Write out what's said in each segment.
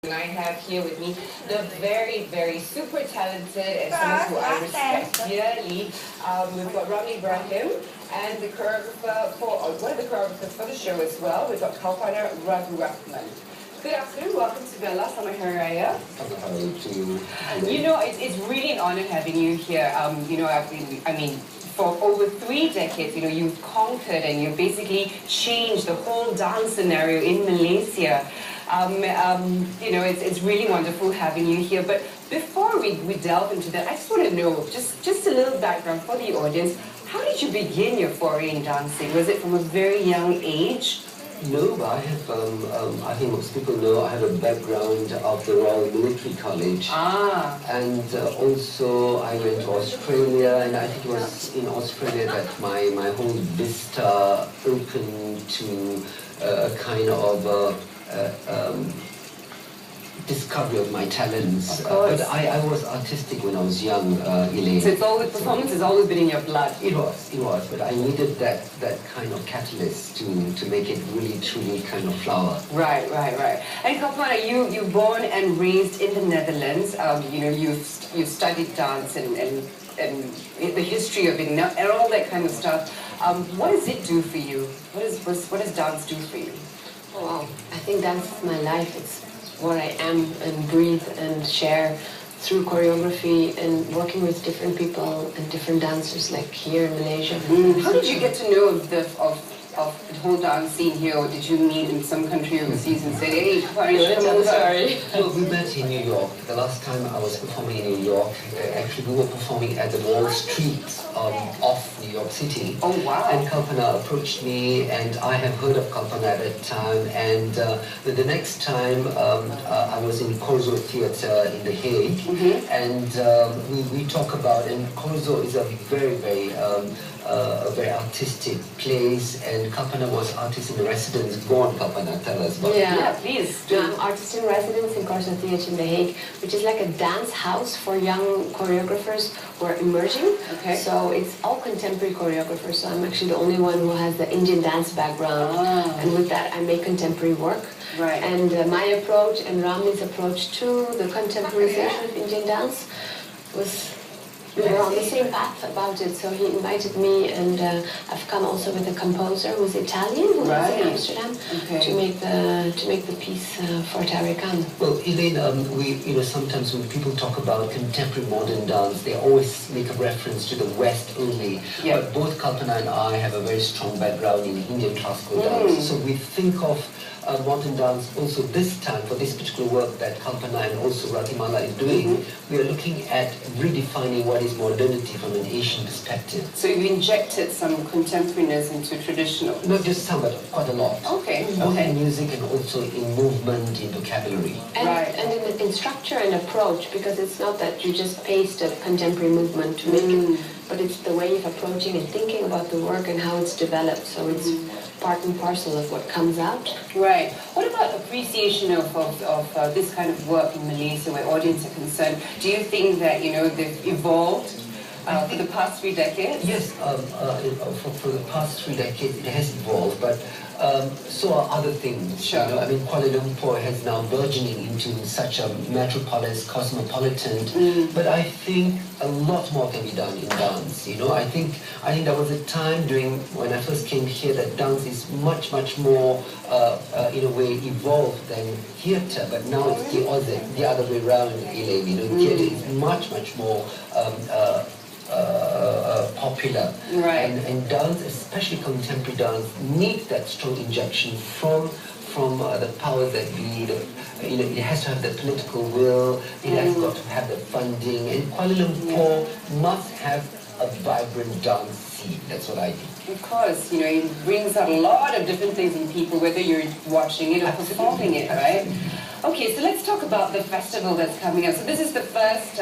And I have here with me the very, very super talented and someone who I respect dearly. We've got Ramli and the choreographer for, one of the choreographers for the show as well. We've got Kalpana. Good afternoon, welcome to Bella, Selamat Hari Raya. Hello to you. You know, it's really an honor having you here. You know, for over 3 decades, you know, you've conquered and you've basically changed the whole dance scenario in Malaysia. You know, it's really wonderful having you here. But before we delve into that, I just want to know, just a little background for the audience. How did you begin your foray in dancing? Was it from a very young age? No, I have, I think most people know I have a background of the Royal Military College. And also I went to Australia, and I think it was in Australia that my whole vista opened to a kind of discovery of my talents. But I was artistic when I was young, Elaine. So it's always, performance has always been in your blood. It was, but I needed that kind of catalyst to make it really, truly kind of flower. Right. And Kalpana, you born and raised in the Netherlands. You know, you've studied dance and the history of it and all that kind of stuff. What does it do for you? What does dance do for you? Oh, wow. I think dance is my life. It's what I am and breathe and share through choreography and working with different people and different dancers, like here in Malaysia. How did you get to know of the whole dance scene here, or did you meet in some country overseas and say, hey, I'm sorry? Well, we met in New York. The last time I was performing in New York, actually we were performing at the Wall Street of New York City. Oh, wow. And Kalpana approached me, and I have heard of Kalpana at that time. And the next time I was in Corzo Theatre in The Hague, and we talk about, and Corzo is a very, very artistic place, and Kalpana was artist in residence. Go on, Kalpana, tell us about it. Yeah, please. I'm artist in residence in Corso Theatre in The Hague, which is like a dance house for young choreographers who are emerging. Okay. So it's all contemporary choreographers. So I'm actually the only one who has the Indian dance background. And with that, I make contemporary work. Right. And my approach and Ramli's approach to the contemporization of Indian dance was, we were on the same path about it, so he invited me, and I've come also with a composer who's Italian, who lives in Amsterdam, to make the piece for Tarikan. Well, Elaine, sometimes when people talk about contemporary modern dance, they always make a reference to the West only. Yeah. But both Kalpana and I have a very strong background in Indian classical dance, so we think of modern dance also this time for this particular work that Kalpana and also Ratimala is doing. We are looking at redefining what is modernity from an Asian perspective. So you injected some contemporariness into traditional? Not just some, but quite a lot. Okay. Both in music and also in movement, in vocabulary. And in structure and approach, because it's not that you just paste a contemporary movement to make it, but it's the way of approaching and thinking about the work and how it's developed. So it's part and parcel of what comes out. Right. What about appreciation of this kind of work in Malaysia where audience are concerned? Do you think that, you know, they've evolved for the past 3 decades? Yes, for the past 3 decades it has evolved, but so are other things. Sure. You know, I mean, Kuala Lumpur has now burgeoning into such a metropolis, cosmopolitan. But I think a lot more can be done in dance. You know, I think there was a time during when I first came here that dance is much more in a way evolved than theatre. But now it's the other way around, Elaine. You know, theatre is much more popular, and dance, especially contemporary dance, needs that strong injection from the powers that be. You know, it has to have the political will. It has got to have the funding, and Kuala Lumpur must have a vibrant dance scene. That's what I think. Of course, you know, it brings out a lot of different things in people, whether you're watching it or performing it, right? Okay, so let's talk about the festival that's coming up. So this is the first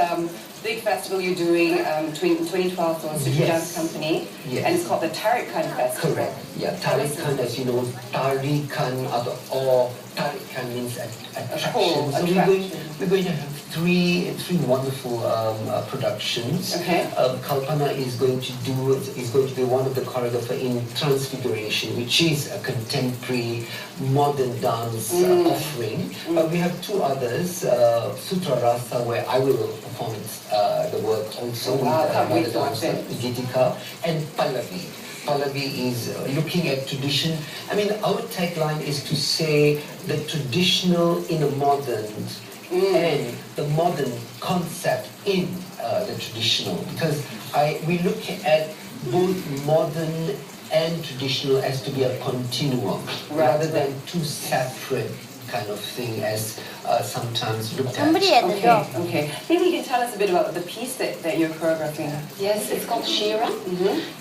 big festival you're doing, 2012 for Studio Dance Company, and it's called the Tarikan Festival. Correct. Yeah, Tarikan, as you know, Tarikan or Tarika means attraction. Cool. So we're going to have three wonderful productions. Okay. Kalpana is going to be one of the choreographer in Transfiguration, which is a contemporary modern dance offering. But we have two others, Sutra Rasa, where I will perform the work also with another dancer, Gitika, and Pallavi. Pallavi is looking at tradition. I mean, our tagline is to say the traditional in a modern and the modern concept in the traditional, because we look at both modern and traditional as to be a continuum rather than two separate kind of thing as sometimes looked at. Okay. Maybe you can tell us a bit about the piece that you're choreographing. Yes, it's called Shira.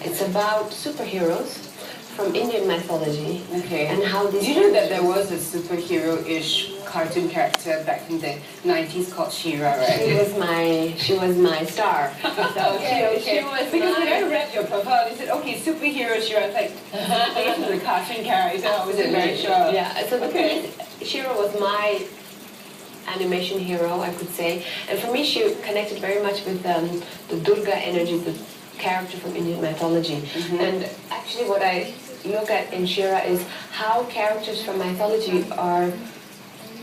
It's about superheroes from Indian mythology. Okay. And how these... Do you know that there was a superhero-ish cartoon character back in the 90s called Shira, right? She was my star. So Okay. she was Because when I read your profile, they said, okay, superhero Shira. I was like, based on the cartoon character, I wasn't very sure. Yeah, so the piece, Shira was my animation hero, I could say. And for me, she connected very much with the Durga energy, the character from Indian mythology. And actually what I look at in Shira is how characters from mythology are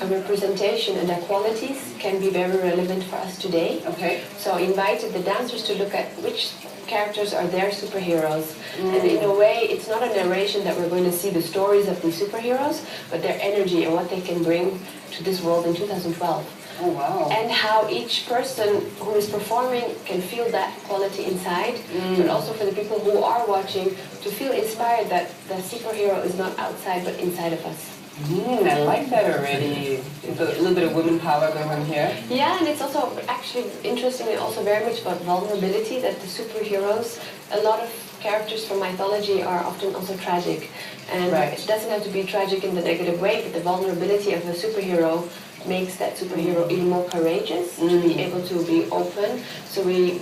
a representation, and their qualities can be very relevant for us today. Okay. So I invited the dancers to look at which characters are their superheroes. And in a way, it's not a narration that we're going to see the stories of these superheroes, but their energy and what they can bring to this world in 2012. Oh, wow. And how each person who is performing can feel that quality inside, but also for the people who are watching to feel inspired that the superhero is not outside but inside of us. I like that already. A little bit of women power going on here. Yeah, and it's also actually interestingly also very much about vulnerability, that the superheroes, a lot of characters from mythology are often also tragic. And it doesn't have to be tragic in the negative way, but the vulnerability of a superhero makes that superhero even more courageous to be able to be open. So we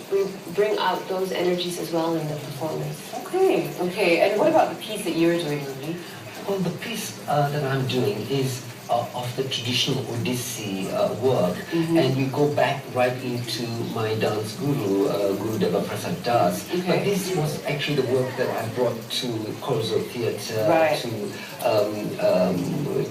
bring out those energies as well in the performance. Okay. And what about the piece that you're doing, Ramli? Well, the piece that I'm doing is of the traditional Odissi work, and we go back right into my dance guru, Guru Deva Prasad Das. But this was actually the work that I brought to Corso Theatre,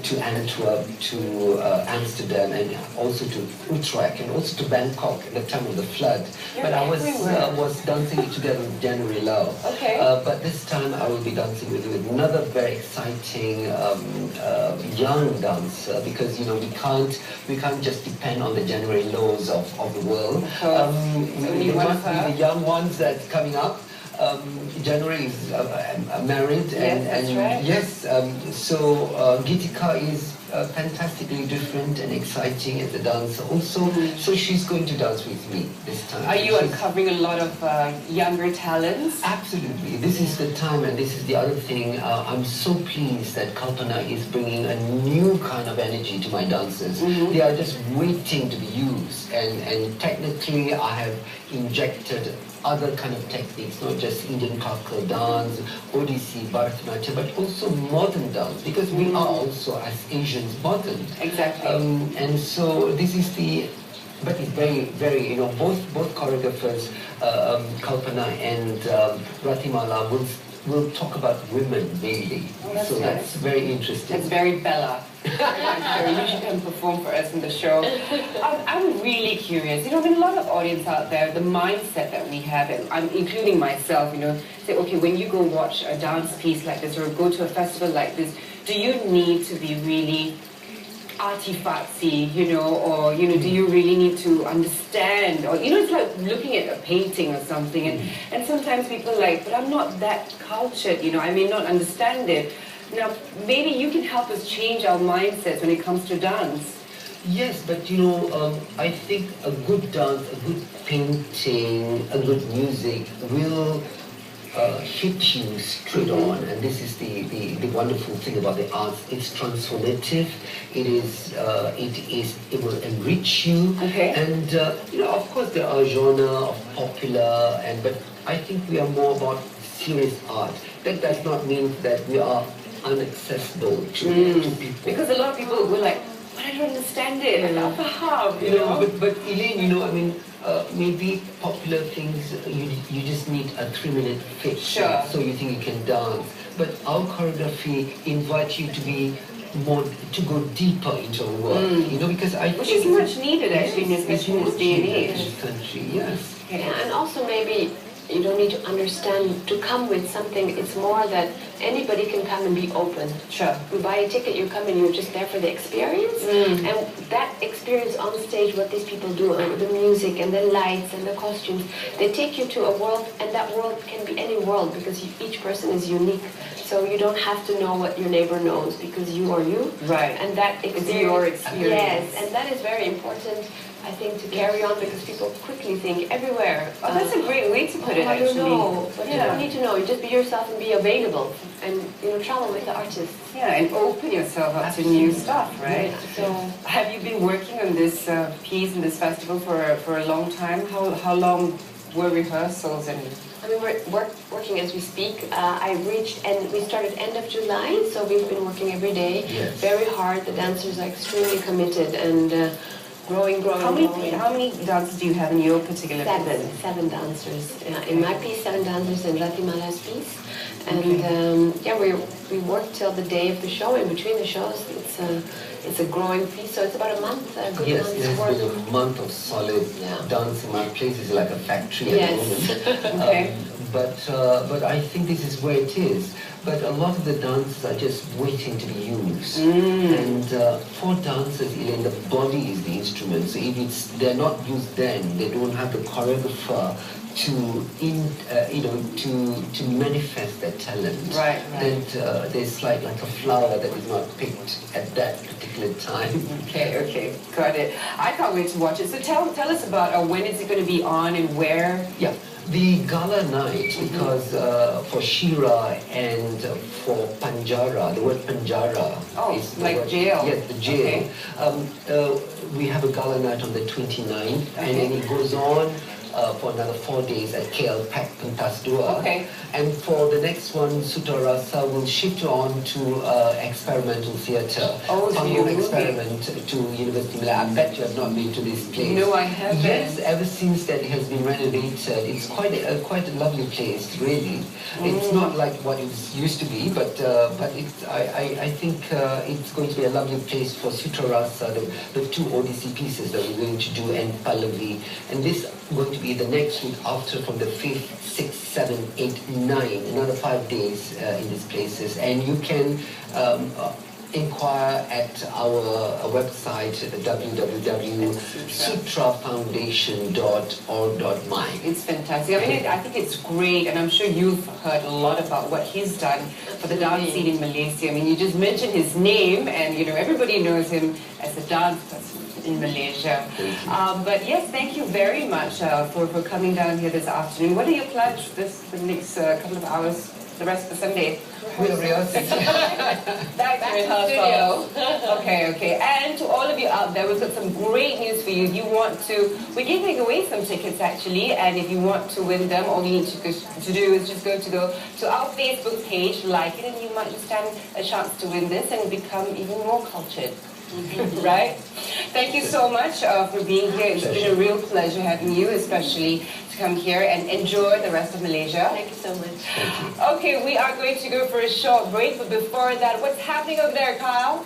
to Antwerp, to Amsterdam, and also to Utrecht, and also to Bangkok at the time of the flood. But I was dancing it together with January Lau. But this time I will be dancing with another very exciting young dancer, because we can't just depend on the January Laws of the world. We must be the young ones that's coming up. January is married, so Gitika is fantastically different and exciting as a dancer also. So she's going to dance with me this time. Are you uncovering a lot of younger talents? Absolutely. This is the time, and this is the other thing. I'm so pleased that Kalpana is bringing a new kind of energy to my dancers. They are just waiting to be used, and technically I have injected other kind of techniques, not just Indian classical dance, Odissi, Bharatanatyam, but also modern dance, because we are also, as Asians, modern. Exactly. And so this is but it's very, very, both choreographers, Kalpana and Ratimala, will talk about women mainly. That's very interesting. That's very Bella. I'm sure you should come perform for us in the show. I'm really curious. I mean, a lot of audience out there, the mindset that we have, and I'm including myself, say, okay, when you go watch a dance piece like this or go to a festival like this, do you need to be really arty-fartsy, or, do you really need to understand? Or, it's like looking at a painting or something, and sometimes people are like, but I'm not that cultured, I may not understand it. Now, maybe you can help us change our mindsets when it comes to dance. Yes, but I think a good dance, a good painting, a good music will hit you straight on, and this is the wonderful thing about the arts. It's transformative. It will enrich you. And of course there are genre of popular, but I think we are more about serious art. That does not mean that we are inaccessible to people. Because a lot of people were like, but I don't understand it. I don't know. You know, but Elaine, you know, I mean, maybe popular things, you just need a 3-minute fix. Sure. So you think you can dance. But our choreography invites you to be more, to go deeper into our work, you know, because I Which think... is much needed, actually, especially in this day and age. In this country, yes. Yeah, and also maybe you don't need to understand to come with something. It's more that anybody can come and be open. Sure. You buy a ticket, you come and you're just there for the experience. And that experience on stage, what these people do, and the music and the lights and the costumes, they take you to a world, and that world can be any world because each person is unique. So you don't have to know what your neighbor knows because you are you. Right. And that experience, it's your experience. Yes, and that is very important, I think, to carry on because people quickly think everywhere. Oh, that's a great way to put it, I don't actually. know, but you don't need to know. You just be yourself and be available, and travel with the artists. Yeah, and open yourself up to new stuff, right? Yeah, so have you been working on this piece and this festival for a long time? How long were rehearsals and? I mean, we're working as we speak. We started end of July, so we've been working every day, very hard. The dancers are extremely committed and growing. How many dancers do you have in your particular piece? Seven dancers. In my piece, 7 dancers in Ratimala's piece. And we work till the day of the show. In between the shows, it's a growing piece, so it's about a month, a good month's work. It's been a month of solid dancing. My place is like a factory at the moment. Okay. But I think this is where it is. But a lot of the dances are just waiting to be used. And for dancers, Elaine, the body is the instrument. So if they're not used then, they don't have the choreographer to manifest their talent. Right. Then there's like a flower that is not picked at that particular time. Okay, got it. I can't wait to watch it. So tell us about when is it going to be on and where? Yeah. The gala night, because for Shira and for Panjara, the word Panjara is like word, jail. Yes, the jail. Okay. We have a gala night on the 29th, and then it goes on for another 4 days at KL Pak Pentas Dua. Okay. And for the next one, Sutarasa will shift on to experimental theatre. Panggung Experiment to University Malaya. I bet you have not been to this place. No, I haven't. Yes, ever since that it has been renovated, it's quite a lovely place, really. It's not like what it used to be, but I think it's going to be a lovely place for Sutarasa, the 2 ODC pieces that we're going to do, and Pallavi. And this is going to be the next week after, from the 5th, 6th, 7th, 8th, 9th, another 5 days in these places. And you can inquire at our website, www.sutrafoundation.org.my. It's fantastic. I mean, I think it's great, and I'm sure you've heard a lot about what he's done for the dance scene in Malaysia. I mean, you just mentioned his name, and everybody knows him as a dance person in Malaysia. But yes, thank you very much for coming down here this afternoon. What are your plans for the next couple of hours, the rest of the Sunday? We are rehearsing. Back to studio. Okay. And to all of you out there, we've got some great news for you. If you want to, we're giving away some tickets actually, and if you want to win them, all you need to do is just go to our Facebook page, like it, and you might just stand a chance to win this and become even more cultured. Right? Thank you so much for being here. It's been a real pleasure having you, especially to come here and enjoy the rest of Malaysia. Thank you so much. Okay, we are going to go for a short break, but before that, what's happening over there, Kyle?